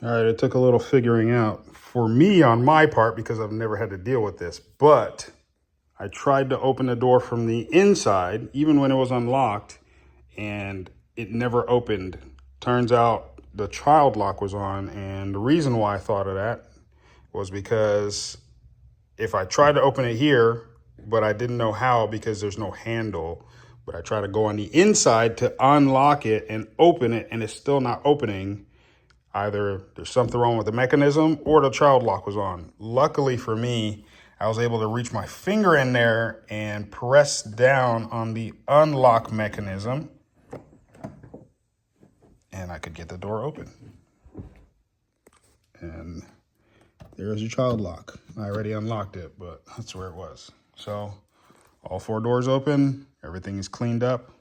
All right, it took a little figuring out for me on my part because I've never had to deal with this, but I tried to open the door from the inside, even when it was unlocked, and it never opened. Turns out the child lock was on, and the reason why I thought of that was because if I tried to open it here, but I didn't know how because there's no handle, but I try to go on the inside to unlock it and open it, and it's still not opening. Either there's something wrong with the mechanism or the child lock was on. Luckily for me, I was able to reach my finger in there and press down on the unlock mechanism, and I could get the door open. And there's your child lock. I already unlocked it, but that's where it was. So all 4 doors open, everything is cleaned up.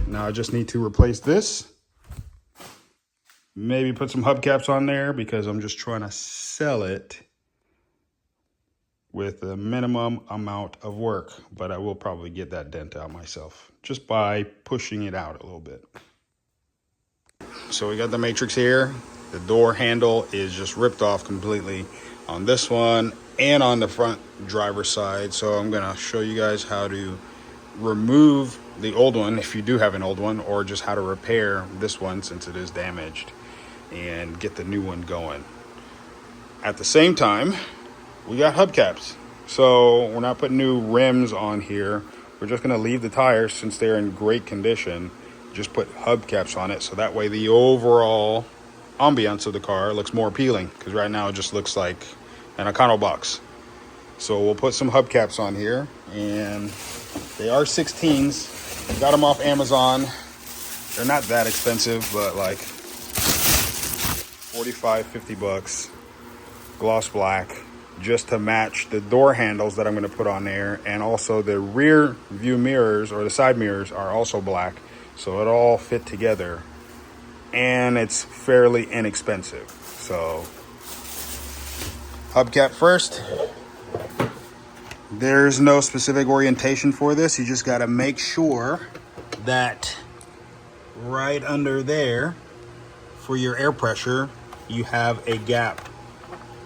Now I just need to replace this. Maybe put some hubcaps on there because I'm just trying to sell it with a minimum amount of work, but I will probably get that dent out myself just by pushing it out a little bit. So we got the matrix here. The door handle is just ripped off completely on this one and on the front driver's side. So I'm gonna show you guys how to remove the old one if you do have an old one, or just how to repair this one since it is damaged, and get the new one going. At the same time, we got hubcaps. So we're not putting new rims on here. We're just gonna leave the tires since they're in great condition. Just put hubcaps on it so that way the overall ambiance of the car looks more appealing, because right now it just looks like an Econo box. So we'll put some hubcaps on here, and they are 16s. Got them off Amazon. They're not that expensive, but like 45, 50 bucks, gloss black, just to match the door handles that I'm going to put on there. And also the rear view mirrors, or the side mirrors, are also black, so it all fit together, and it's fairly inexpensive. So hubcap first. There's no specific orientation for this. You just got to make sure that right under there for your air pressure you have a gap,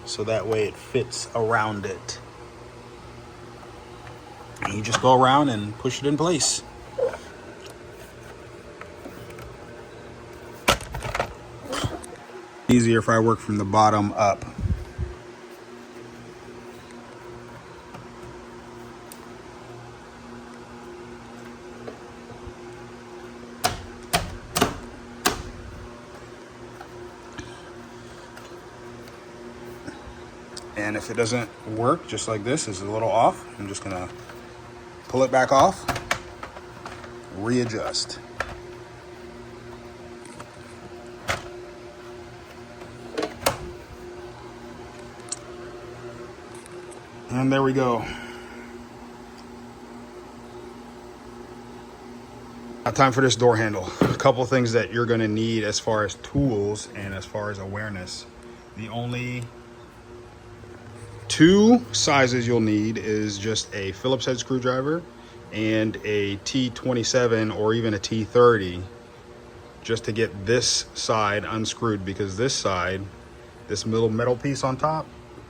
so that way it fits around it. And you just go around and push it in place. Easier if I work from the bottom up. And if it doesn't work, just like this, is a little off, I'm just gonna pull it back off, readjust. And there we go. Now time for this door handle. A couple things that you're gonna need as far as tools and as far as awareness. The only 2 sizes you'll need is just a Phillips head screwdriver and a T27 or even a T30, just to get this side unscrewed, because this side, this little metal piece on top,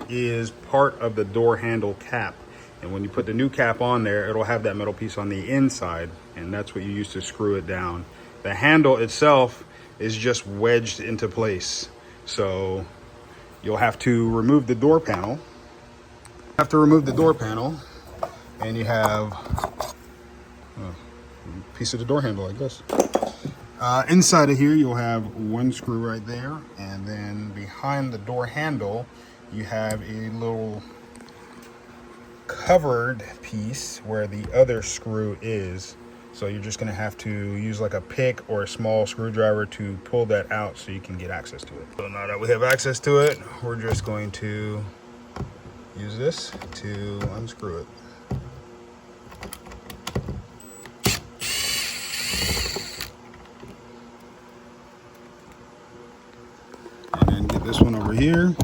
is part of the door handle cap. And when you put the new cap on there, it'll have that metal piece on the inside, and that's what you use to screw it down. The handle itself is just wedged into place. So you'll have to remove the door panel. And you have a piece of the door handle, I guess. Inside of here, you'll have 1 screw right there, and then behind the door handle, you have a little covered piece where the other screw is. So you're just gonna have to use like a pick or a small screwdriver to pull that out so you can get access to it. So now that we have access to it, we're just going to use this to unscrew it. And then get this one over here.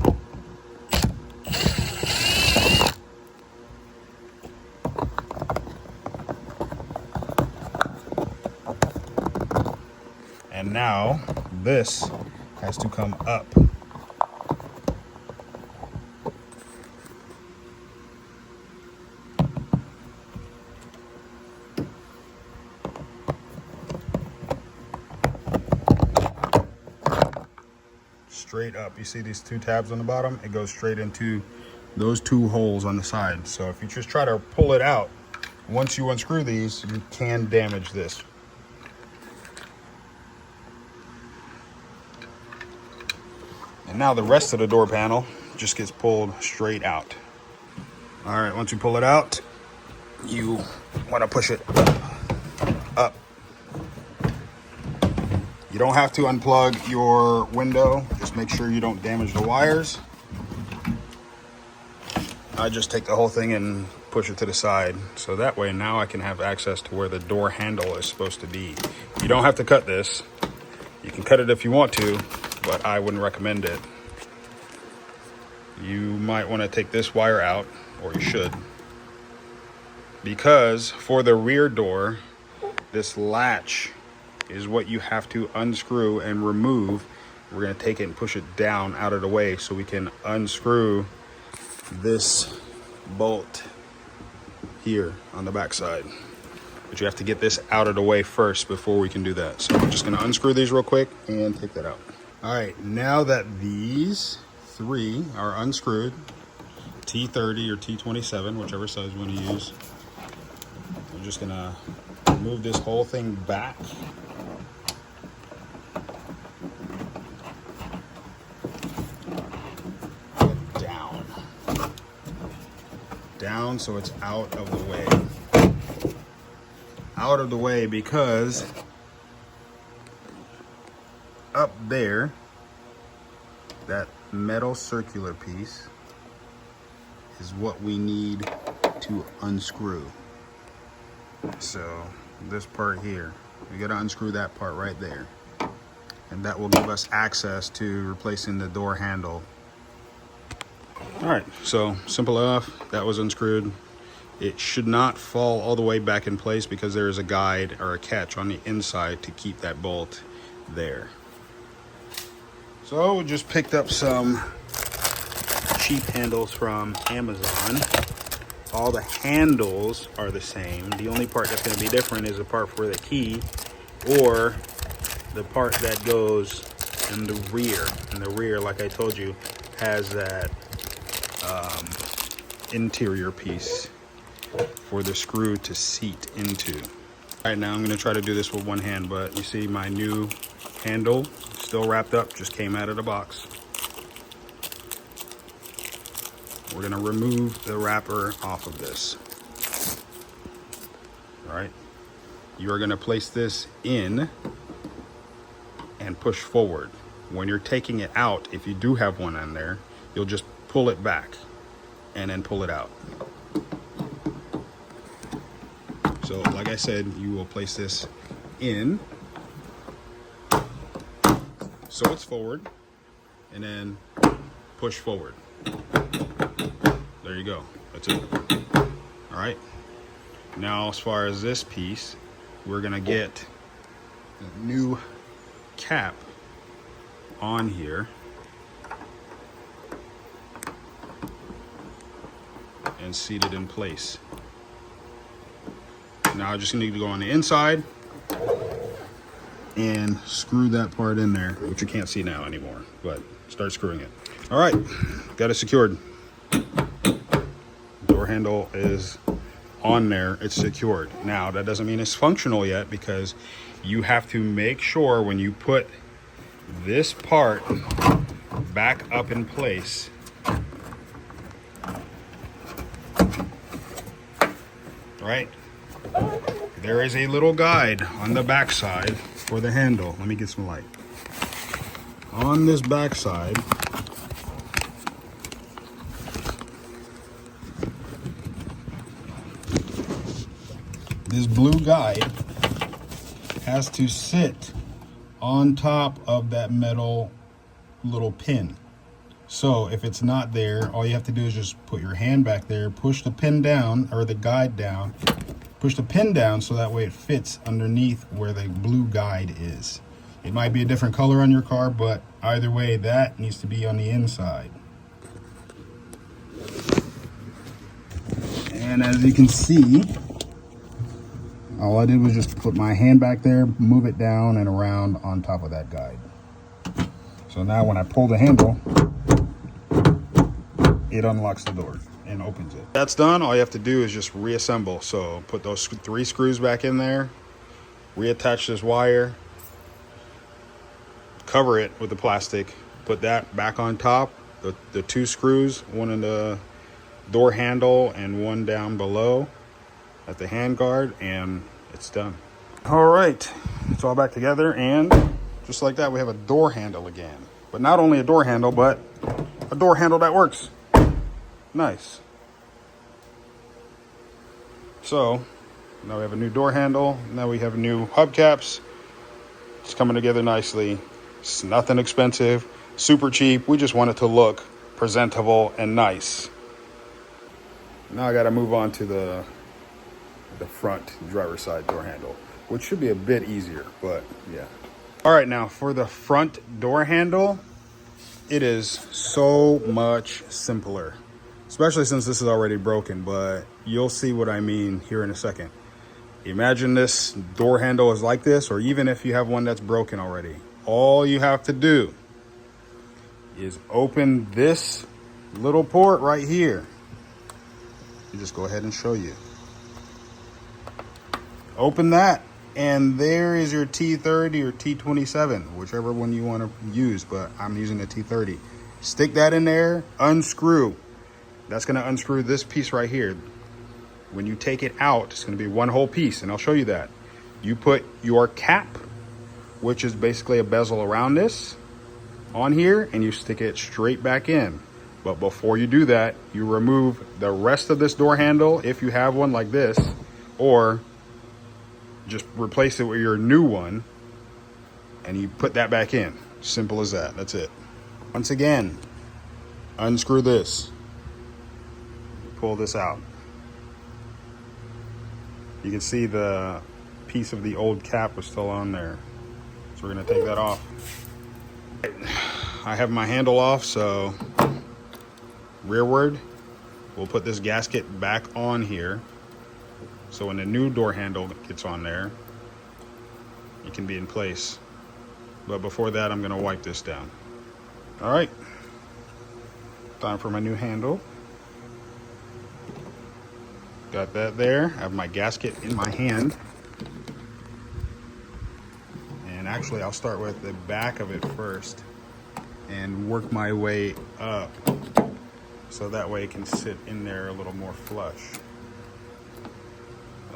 And now this has to come up. Straight up. You see these two tabs on the bottom? It goes straight into those two holes on the side. So if you just try to pull it out, once you unscrew these, you can damage this. And now the rest of the door panel just gets pulled straight out. All right, once you pull it out, you want to push it up. You don't have to unplug your window. Just make sure you don't damage the wires. I just take the whole thing and push it to the side. So that way now I can have access to where the door handle is supposed to be. You don't have to cut this. You can cut it if you want to, but I wouldn't recommend it. You might want to take this wire out, or you should. Because for the rear door, this latch is what you have to unscrew and remove. We're going to take it and push it down out of the way so we can unscrew this bolt here on the back side. But you have to get this out of the way first before we can do that. So we're just going to unscrew these real quick and take that out. All right, now that these three are unscrewed, T30 or T27, whichever size you want to use, we're just going to move this whole thing back. Down so it's out of the way. Out of the way because up there, that metal circular piece is what we need to unscrew. So this part here, we gotta unscrew that part right there. And that will give us access to replacing the door handle. All right, so simple enough. That was unscrewed. It should not fall all the way back in place because there is a guide or a catch on the inside to keep that bolt there. So we just picked up some cheap handles from Amazon. All the handles are the same. The only part that's going to be different is the part for the key or the part that goes in the rear. And the rear, like I told you, has that interior piece for the screw to seat into. All right, now I'm going to try to do this with one hand, but you see my new handle still wrapped up, just came out of the box. We're going to remove the wrapper off of this. All right, you are going to place this in and push forward. When you're taking it out, if you do have one on there, you'll just pull it back and then pull it out. So like I said, you will place this in so it's forward and then push forward. There you go. That's it. All right. Now as far as this piece, we're gonna get a new cap on here and seat it in place. Now I just need to go on the inside and screw that part in there, which you can't see now anymore, but start screwing it. All right, got it secured. Door handle is on there, it's secured. Now that doesn't mean it's functional yet because you have to make sure when you put this part back up in place, right? There is a little guide on the back side for the handle. Let me get some light. On this back side, this blue guide has to sit on top of that metal little pin. So if it's not there, all you have to do is just put your hand back there, push the pin down or the guide down, push the pin down so that way it fits underneath where the blue guide is. It might be a different color on your car, but Either way, that needs to be on the inside. And as you can see, all I did was just put my hand back there, move it down and around on top of that guide. So now when I pull the handle, it unlocks the door and opens it. That's done. All you have to do is just reassemble. So put those 3 screws back in there, reattach this wire, cover it with the plastic, put that back on top, the 2 screws, one in the door handle and one down below at the hand guard, and it's done. All right, it's all back together, and just like that we have a door handle again. But not only a door handle, but a door handle that works. Nice. So now we have a new door handle. Now we have new hubcaps. It's coming together nicely. It's nothing expensive, super cheap. We just want it to look presentable and nice. Now I got to move on to the front driver's side door handle, which should be a bit easier, but yeah. All right, now for the front door handle, it is so much simpler, especially since this is already broken, but you'll see what I mean here in a second. Imagine this door handle is like this, or even if you have one that's broken already, all you have to do is open this little port right here. You just go ahead and show you. Open that, and there is your T30 or T27, whichever one you want to use, but I'm using the T30. Stick that in there, unscrew. That's going to unscrew this piece right here. When you take it out, it's going to be one whole piece, and I'll show you that. You put your cap, which is basically a bezel around this, on here, and you stick it straight back in. But before you do that, you remove the rest of this door handle, if you have one like this, or just replace it with your new one, and you put that back in. Simple as that. That's it. Once again, unscrew this. Pull this out. You can see the piece of the old cap was still on there. So we're going to take that off. I have my handle off, so rearward, we'll put this gasket back on here. So when the new door handle gets on there, it can be in place. But before that, I'm going to wipe this down. All right, time for my new handle. Got that there. I have my gasket in my hand. And actually, I'll start with the back of it first and work my way up, so that way it can sit in there a little more flush.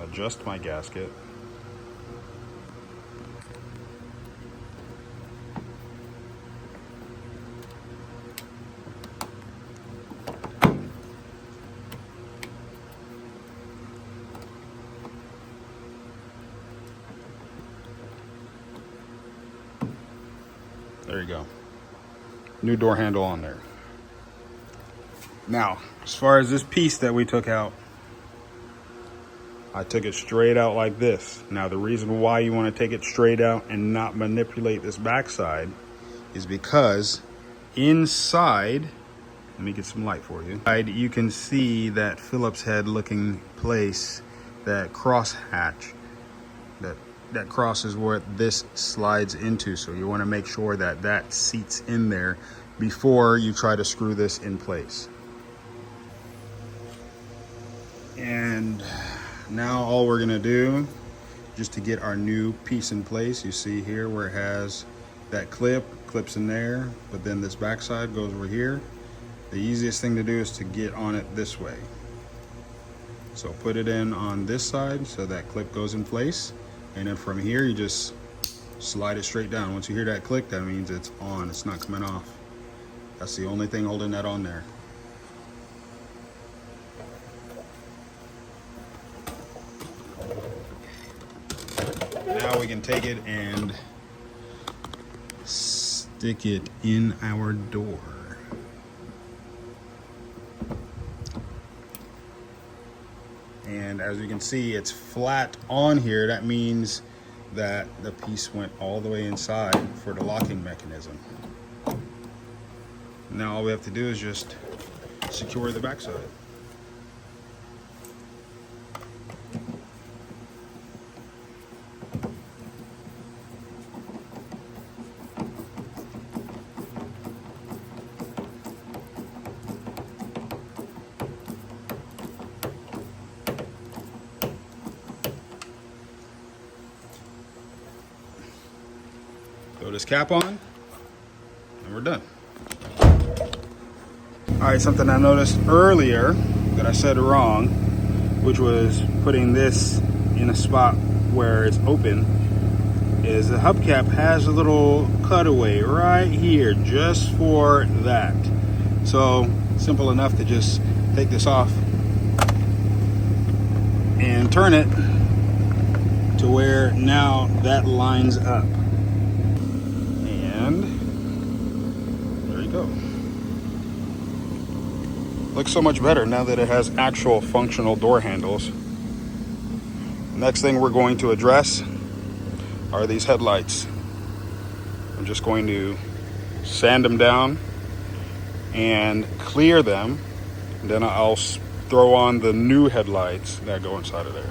Adjust my gasket. There you go. New door handle on there. Now, as far as this piece that we took out, I took it straight out like this. Now, the reason why you want to take it straight out and not manipulate this backside is because inside, let me get some light for you. You can see that Phillips head looking place, that cross hatch. That cross is where this slides into. So you want to make sure that that seats in there before you try to screw this in place. And now all we're gonna do, just to get our new piece in place, you see here where it has that clips in there, but then this backside goes over here. The easiest thing to do is to get on it this way. So put it in on this side so that clip goes in place, and then from here you just slide it straight down. Once you hear that click, that means it's on, it's not coming off. That's the only thing holding that on there. Now we can take it and stick it in our door. And as you can see, it's flat on here. That means that the piece went all the way inside for the locking mechanism. Now all we have to do is just secure the backside. Throw this cap on, and we're done. All right, something I noticed earlier that I said wrong, which was putting this in a spot where it's open, is the hubcap has a little cutaway right here just for that. So simple enough to just take this off and turn it to where now that lines up. And there you go. Looks so much better now that it has actual functional door handles. Next thing we're going to address are these headlights. I'm just going to sand them down and clear them. Then I'll throw on the new headlights that go inside of there.